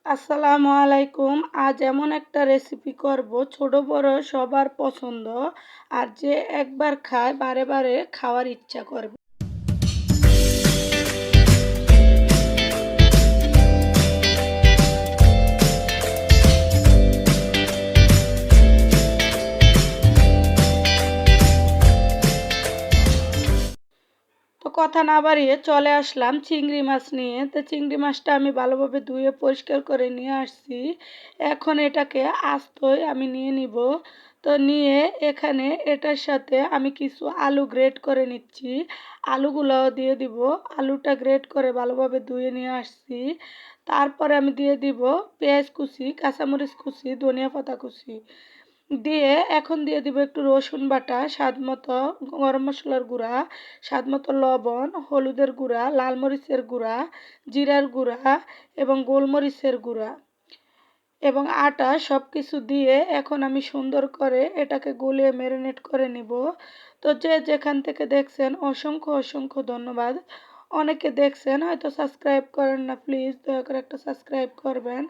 আসসালামু আলাইকুম। আজ এমন একটা রেসিপি করব ছোট বড় সবার পছন্দ, আর যে একবার খায় বারে বারে খাওয়ার ইচ্ছা করবে। তো কথা না বাড়িয়ে চলে আসলাম চিংড়ি মাছ নিয়ে। তো চিংড়ি মাছটা আমি ভালোভাবে ধুয়ে পরিষ্কার করে নিয়ে আসছি। এখন এটাকে আস্তই আমি নিয়ে নিব। তো নিয়ে এখানে এটার সাথে আমি কিছু আলু গ্রেট করে নিচ্ছি। আলুগুলোও দিয়ে দিব। আলুটা গ্রেট করে ভালোভাবে ধুয়ে নিয়ে আসছি। তারপরে আমি দিয়ে দিব পেঁয়াজ কুচি, কাঁচামরিচ কুচি, ধনিয়া পাতা কুচি দিয়ে এখন দিয়ে দিব একটু রসুন বাটা, স্বাদ মতো গরম মশলার গুঁড়া, স্বাদ মতো লবণ, হলুদের গুঁড়া, লাল মরিচের গুঁড়া, জিরার গুঁড়া এবং গোলমরিচের গুঁড়া এবং আটা সব কিছু দিয়ে এখন আমি সুন্দর করে এটাকে গলিয়ে ম্যারিনেট করে নিব। তো যে যেখান থেকে দেখছেন অসংখ্য অসংখ্য ধন্যবাদ। অনেকে দেখছেন হয়তো সাবস্ক্রাইব করেন না, প্লিজ দয়া করে একটা সাবস্ক্রাইব করবেন।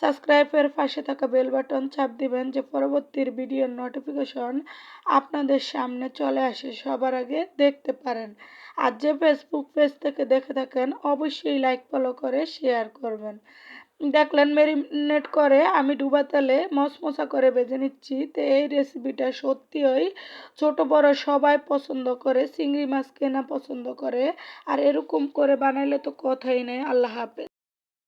সাবস্ক্রাইবের পাশে থাকা বেল বাটন চাপ দিবেন যে পরবর্তীর ভিডিওর নোটিফিকেশন আপনাদের সামনে চলে আসে, সবার আগে দেখতে পারেন। আর যে ফেসবুক পেজ থেকে দেখে থাকেন অবশ্যই লাইক ফলো করে শেয়ার করবেন। দেখলেন মেরিনেট করে আমি ডুবা তেলে মশমশা করে ভেজে নিচ্ছি। তো এই রেসিপিটা সত্যিই ছোট বড় সবাই পছন্দ করে, চিংড়ি মাছ কেনা পছন্দ করে। আর এরকম করে বানাইলে তো কথাই নেই। আল্লাহ হাফেজ।